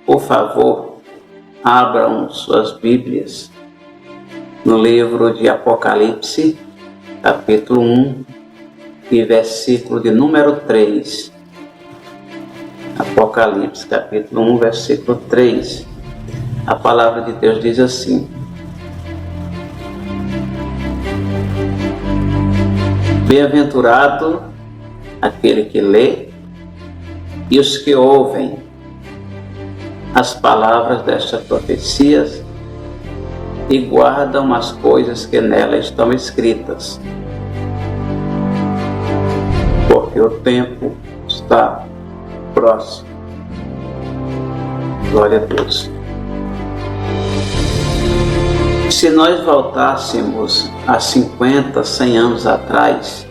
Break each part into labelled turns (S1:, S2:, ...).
S1: por favor, abram suas Bíblias no livro de Apocalipse, capítulo 1, e versículo de número 3. Apocalipse, capítulo 1, versículo 3. A palavra de Deus diz assim: Bem-aventurado aquele que lê e os que ouvem as palavras destas profecias e guardam as coisas que nela estão escritas, porque o tempo está próximo. Glória a Deus. Se nós voltássemos a 50, 100 anos atrás,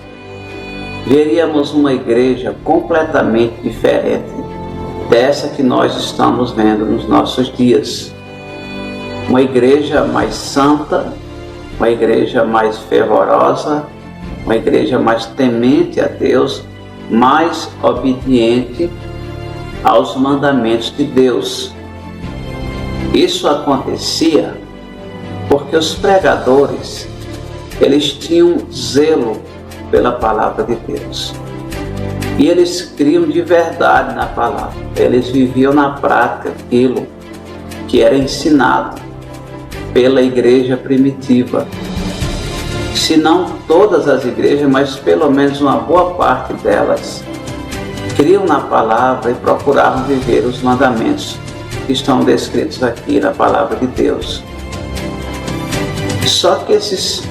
S1: veríamos uma igreja completamente diferente dessa que nós estamos vendo nos nossos dias. Uma igreja mais santa, uma igreja mais fervorosa, uma igreja mais temente a Deus, mais obediente aos mandamentos de Deus. Isso acontecia porque os pregadores, eles tinham zelo pela palavra de Deus. E eles criam de verdade na palavra. Eles viviam na prática aquilo que era ensinado pela igreja primitiva. Se não todas as igrejas, mas pelo menos uma boa parte delas, criam na palavra e procuravam viver os mandamentos que estão descritos aqui na palavra de Deus. Só que esses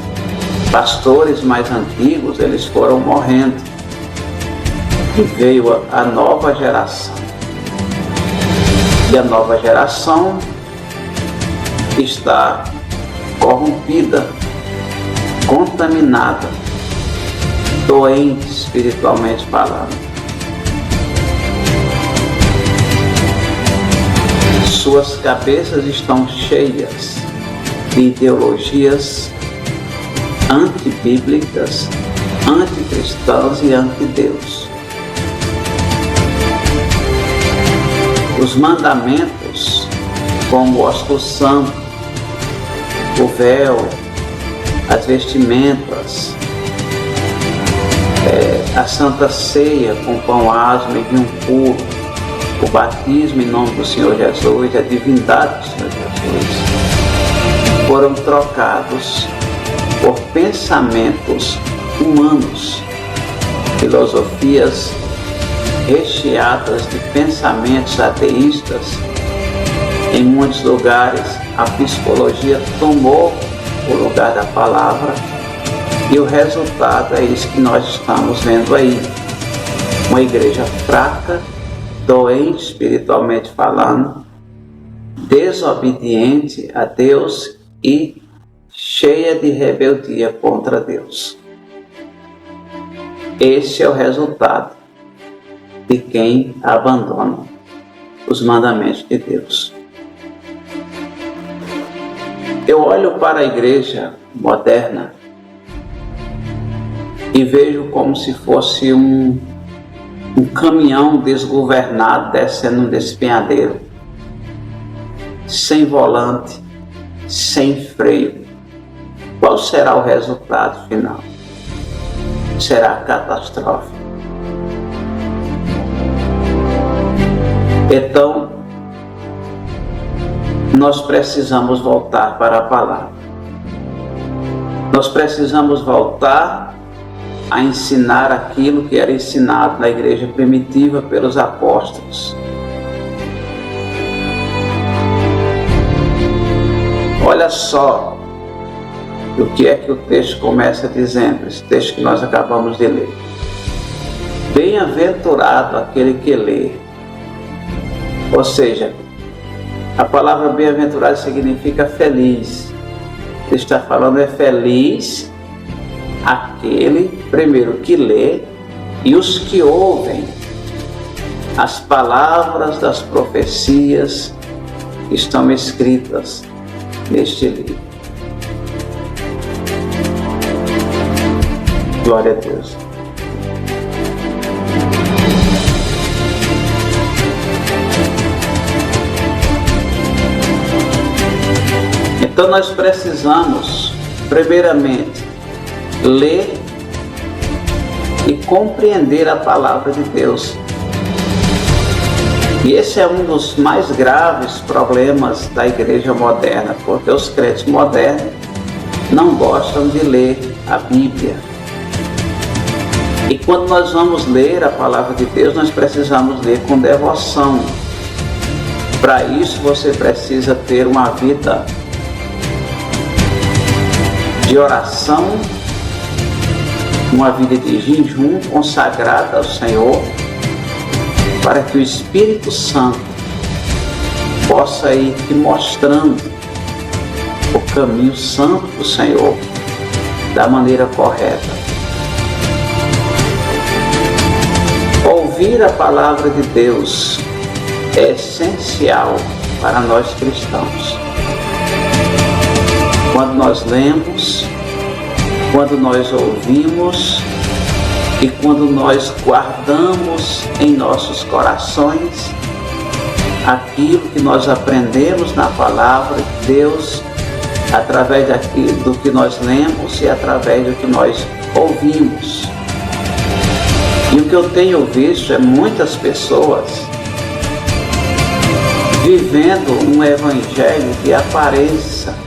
S1: pastores mais antigos, eles foram morrendo e veio a nova geração. E a nova geração está corrompida, contaminada, doente espiritualmente falando. Suas cabeças estão cheias de ideologias antibíblicas, anticristãs e antideus. Os mandamentos, como o ósculo santo, o véu, as vestimentas, a santa ceia com pão asmo e vinho puro, o batismo em nome do Senhor Jesus, a divindade do Senhor Jesus, foram trocados por pensamentos humanos, filosofias recheadas de pensamentos ateístas. Em muitos lugares, a psicologia tomou o lugar da palavra e o resultado é isso que nós estamos vendo aí. Uma igreja fraca, doente espiritualmente falando, desobediente a Deus e cheia de rebeldia contra Deus. Esse é o resultado de quem abandona os mandamentos de Deus. Eu olho para a igreja moderna e vejo como se fosse um caminhão desgovernado descendo um despenhadeiro, sem volante, sem freio. Qual será o resultado final? Será catastrófico. Então, nós precisamos voltar para a palavra. Nós precisamos voltar a ensinar aquilo que era ensinado na igreja primitiva pelos apóstolos. Olha só o que é que o texto começa dizendo, esse texto que nós acabamos de ler. Bem-aventurado aquele que lê. Ou seja, a palavra bem-aventurado significa feliz. Ele está falando é feliz aquele, primeiro, que lê e os que ouvem as palavras das profecias que estão escritas neste livro. Glória a Deus. Então nós precisamos, primeiramente, ler e compreender a palavra de Deus. E esse é um dos mais graves problemas da igreja moderna, porque os crentes modernos não gostam de ler a Bíblia. E quando nós vamos ler a palavra de Deus, nós precisamos ler com devoção. Para isso você precisa ter uma vida de oração, uma vida de jejum consagrada ao Senhor, para que o Espírito Santo possa ir te mostrando o caminho santo do Senhor da maneira correta. Ouvir a palavra de Deus é essencial para nós cristãos. Quando nós lemos, quando nós ouvimos e quando nós guardamos em nossos corações aquilo que nós aprendemos na palavra de Deus, através do que nós lemos e através do que nós ouvimos. E o que eu tenho visto é muitas pessoas vivendo um evangelho de aparência.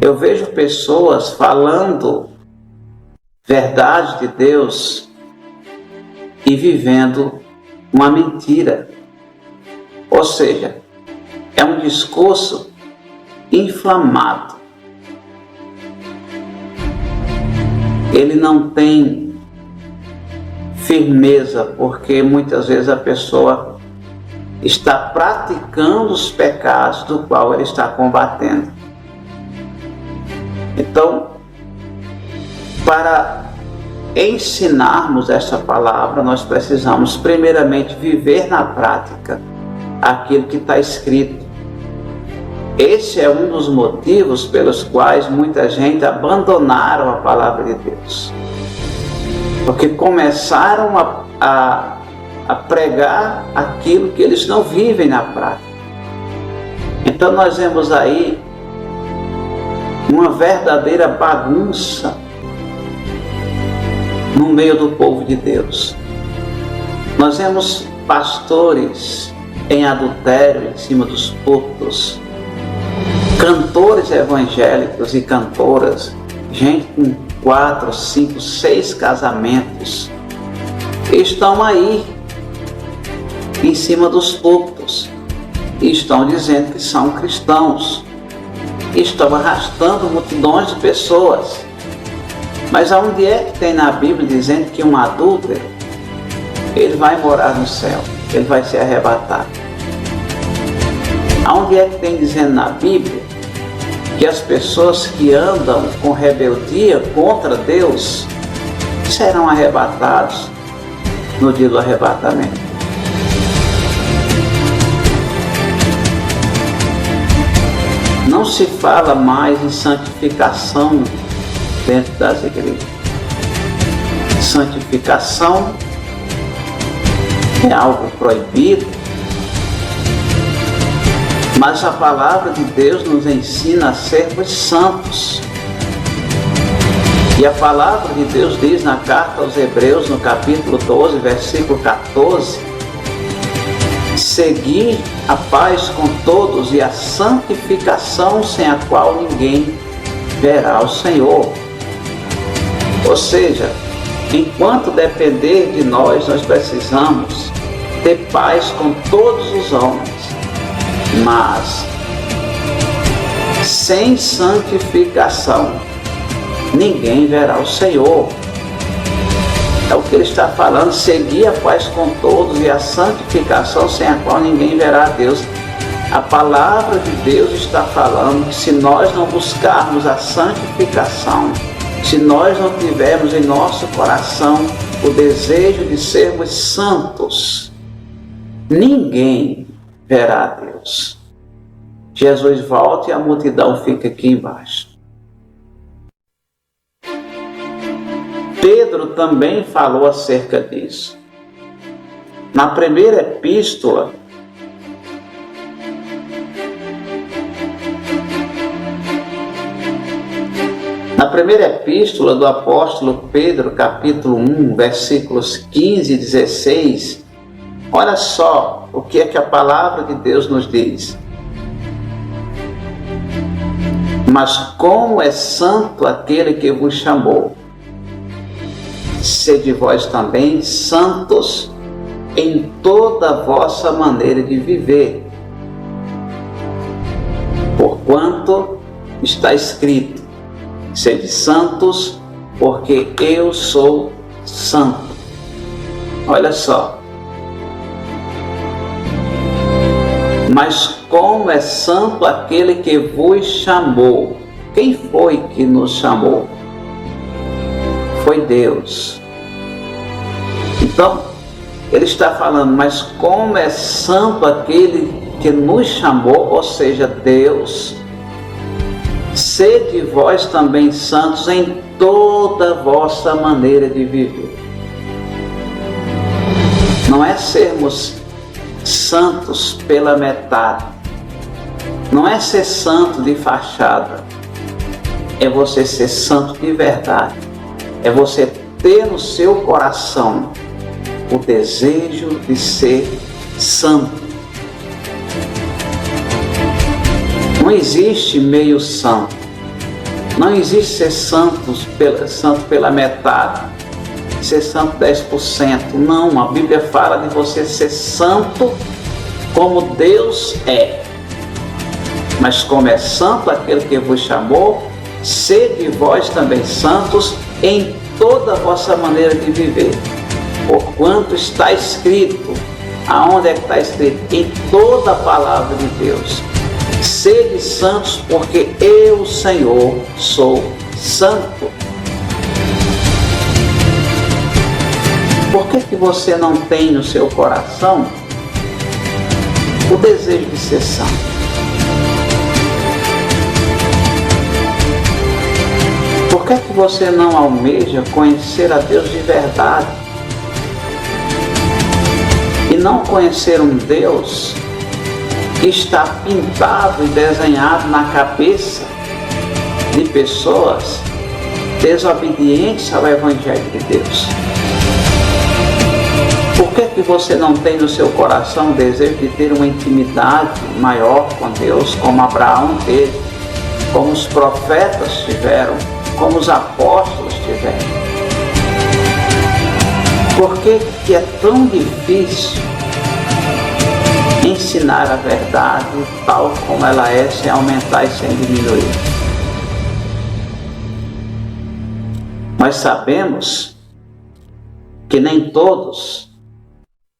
S1: Eu vejo pessoas falando verdade de Deus e vivendo uma mentira. Ou seja, é um discurso inflamado. Ele não tem firmeza, porque muitas vezes a pessoa está praticando os pecados do qual ele está combatendo. Então, para ensinarmos essa palavra, nós precisamos primeiramente viver na prática aquilo que está escrito. Esse é um dos motivos pelos quais muita gente abandonaram a palavra de Deus. Porque começaram a pregar aquilo que eles não vivem na prática. Então nós vemos aí uma verdadeira bagunça no meio do povo de Deus. Nós vemos pastores em adultério em cima dos púlpitos, cantores evangélicos e cantoras, gente com 4, 5, 6 casamentos, estão aí em cima dos púlpitos e estão dizendo que são cristãos, estão arrastando multidões de pessoas. Mas aonde é que tem na Bíblia dizendo que um adúltero, ele vai morar no céu, ele vai ser arrebatado? Aonde é que tem dizendo na Bíblia que as pessoas que andam com rebeldia contra Deus serão arrebatados no dia do arrebatamento? Não se fala mais em santificação dentro das igrejas. Santificação é algo proibido, mas a palavra de Deus nos ensina a sermos santos. E a palavra de Deus diz na carta aos Hebreus, no capítulo 12, versículo 14, seguir a paz com todos e a santificação, sem a qual ninguém verá o Senhor. Ou seja, enquanto depender de nós, nós precisamos ter paz com todos os homens, mas sem santificação ninguém verá o Senhor. É o que ele está falando, seguir a paz com todos e a santificação, sem a qual ninguém verá a Deus. A palavra de Deus está falando que se nós não buscarmos a santificação, se nós não tivermos em nosso coração o desejo de sermos santos, ninguém verá a Deus. Jesus volta e a multidão fica aqui embaixo. Pedro também falou acerca disso. Na primeira epístola, Na primeira epístola do apóstolo Pedro, capítulo 1, versículos 15 e 16, olha só o que é que a palavra de Deus nos diz. Mas como é santo aquele que vos chamou, sede vós também santos em toda a vossa maneira de viver. Porquanto está escrito, sede santos, porque eu sou santo. Olha só. Mas como é santo aquele que vos chamou. Quem foi que nos chamou? Foi Deus. Então, ele está falando, mas como é santo aquele que nos chamou, ou seja, Deus, sede vós também santos em toda a vossa maneira de viver. Não é sermos santos pela metade, não é ser santo de fachada, é você ser santo de verdade, é você ter no seu coração o desejo de ser santo. Não existe meio santo, não existe ser santo pela metade, ser santo 10%, não, a Bíblia fala de você ser santo como Deus é. Mas como é santo aquele que vos chamou, sede vós também santos em toda a vossa maneira de viver. Porquanto está escrito, aonde é que está escrito? Em toda a palavra de Deus. Sede santos, porque eu, Senhor, sou santo. Por que você não tem no seu coração o desejo de ser santo? Por que você não almeja conhecer a Deus de verdade? E não conhecer um Deus que está pintado e desenhado na cabeça de pessoas desobedientes ao Evangelho de Deus? Por que você não tem no seu coração o desejo de ter uma intimidade maior com Deus, como Abraão teve, como os profetas tiveram, como os apóstolos tiveram? Por que é tão difícil ensinar a verdade tal como ela é, sem aumentar e sem diminuir? Nós sabemos que nem todos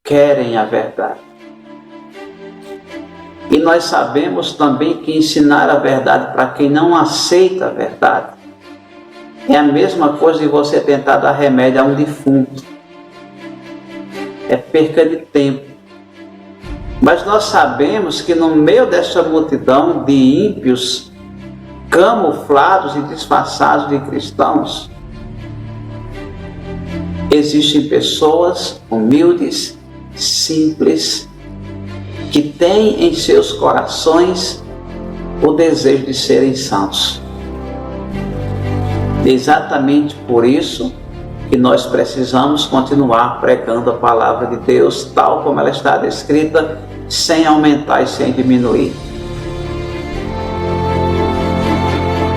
S1: querem a verdade. E nós sabemos também que ensinar a verdade para quem não aceita a verdade é a mesma coisa de você tentar dar remédio a um defunto. É perca de tempo. Mas nós sabemos que no meio dessa multidão de ímpios, camuflados e disfarçados de cristãos, existem pessoas humildes, simples, que têm em seus corações o desejo de serem santos. Exatamente por isso que nós precisamos continuar pregando a palavra de Deus tal como ela está descrita, sem aumentar e sem diminuir.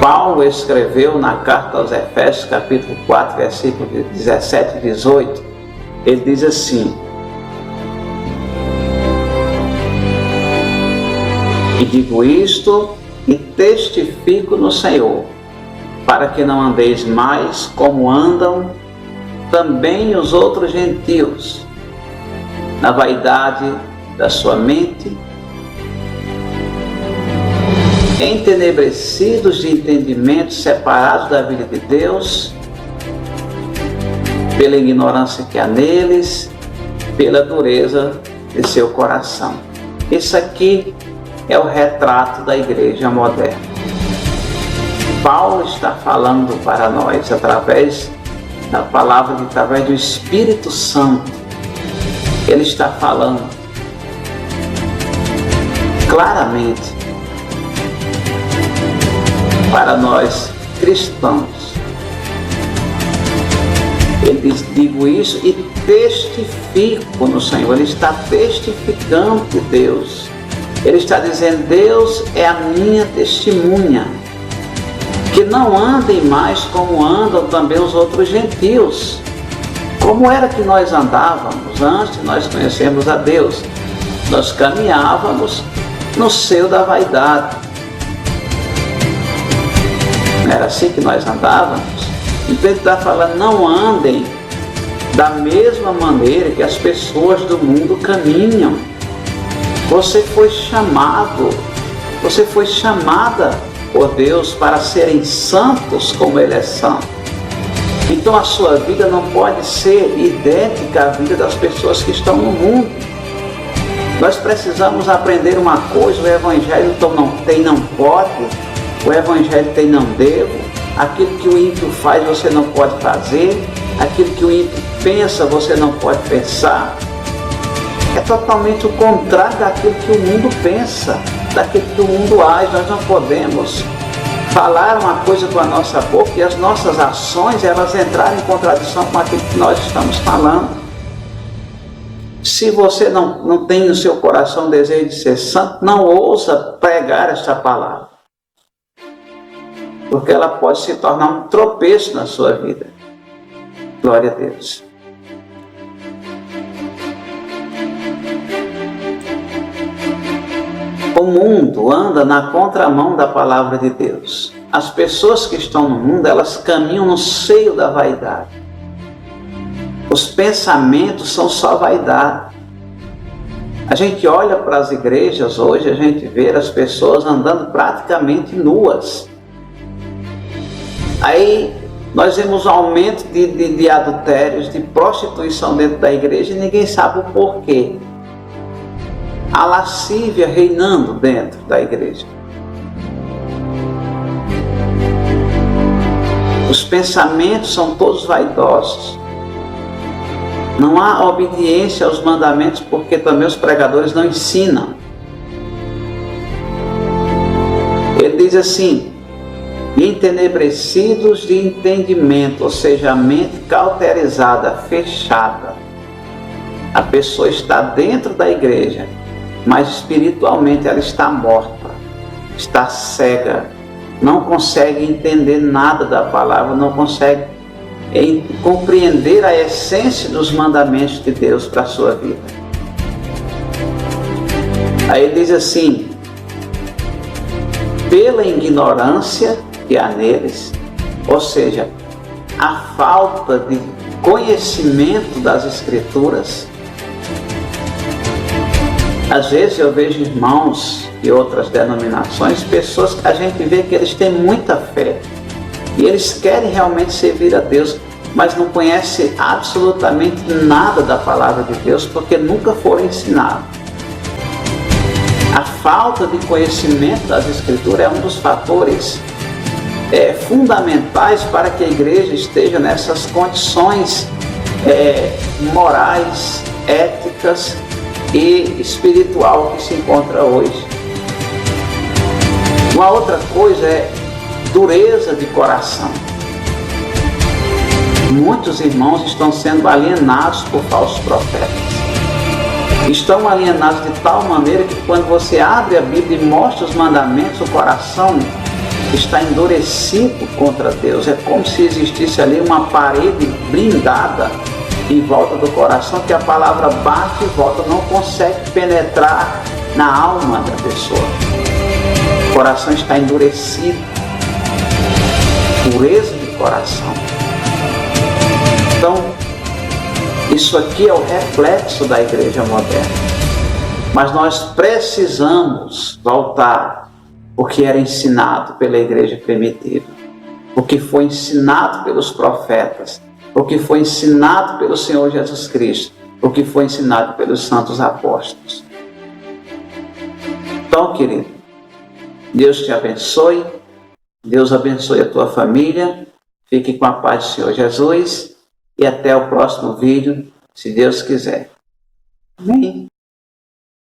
S1: Paulo escreveu na carta aos Efésios, capítulo 4, versículos 17 e 18, ele diz assim: e digo isto e testifico no Senhor, para que não andeis mais como andam também os outros gentios, na vaidade da sua mente, entenebrecidos de entendimento, separados da vida de Deus, pela ignorância que há neles, pela dureza de seu coração. Isso aqui é o retrato da igreja moderna. Paulo está falando para nós através da palavra, através do Espírito Santo. Ele está falando claramente para nós cristãos. Ele diz, digo isso e testifico no Senhor. Ele está testificando de Deus. Ele está dizendo, Deus é a minha testemunha. Que não andem mais como andam também os outros gentios. Como era que nós andávamos antes de nós conhecermos a Deus? Nós caminhávamos no seio da vaidade. Não era assim que nós andávamos? Então ele está falando, não andem da mesma maneira que as pessoas do mundo caminham. Você foi chamado, você foi chamada por Deus para serem santos como Ele é santo. Então a sua vida não pode ser idêntica à vida das pessoas que estão no mundo. Nós precisamos aprender uma coisa, o Evangelho não tem, não pode, o Evangelho tem, não devo, aquilo que o ímpio faz você não pode fazer, aquilo que o ímpio pensa você não pode pensar. É totalmente o contrário daquilo que o mundo pensa, daquilo que o mundo age. Nós não podemos falar uma coisa com a nossa boca e as nossas ações elas entrarem em contradição com aquilo que nós estamos falando. Se você não tem no seu coração o desejo de ser santo, não ousa pregar esta palavra, porque ela pode se tornar um tropeço na sua vida. Glória a Deus. O mundo anda na contramão da palavra de Deus. As pessoas que estão no mundo, elas caminham no seio da vaidade. Os pensamentos são só vaidade. A gente olha para as igrejas hoje, a gente vê as pessoas andando praticamente nuas. Aí nós vemos um aumento de adultérios, de prostituição dentro da igreja e ninguém sabe o porquê. A lascívia reinando dentro da igreja. Os pensamentos são todos vaidosos. Não há obediência aos mandamentos porque também os pregadores não ensinam. Ele diz assim, entenebrecidos de entendimento, ou seja, a mente cauterizada, fechada. A pessoa está dentro da igreja, mas espiritualmente ela está morta, está cega, não consegue entender nada da palavra, não consegue compreender a essência dos mandamentos de Deus para a sua vida. Aí ele diz assim, pela ignorância que há neles, ou seja, a falta de conhecimento das Escrituras. Às vezes eu vejo irmãos de outras denominações, pessoas que a gente vê que eles têm muita fé e eles querem realmente servir a Deus, mas não conhecem absolutamente nada da palavra de Deus porque nunca foram ensinados. A falta de conhecimento das Escrituras é um dos fatores fundamentais para que a igreja esteja nessas condições morais, éticas e espiritual que se encontra hoje. Uma outra coisa é dureza de coração. Muitos irmãos estão sendo alienados por falsos profetas. Estão alienados de tal maneira que quando você abre a Bíblia e mostra os mandamentos, o coração está endurecido contra Deus. É como se existisse ali uma parede blindada em volta do coração, que a palavra bate e volta, não consegue penetrar na alma da pessoa. O coração está endurecido. Pureza de coração. Então, isso aqui é o reflexo da igreja moderna. Mas nós precisamos voltar o que era ensinado pela igreja primitiva, o que foi ensinado pelos profetas, o que foi ensinado pelo Senhor Jesus Cristo, o que foi ensinado pelos santos apóstolos. Então, querido, Deus te abençoe, Deus abençoe a tua família, fique com a paz do Senhor Jesus e até o próximo vídeo, se Deus quiser. Amém?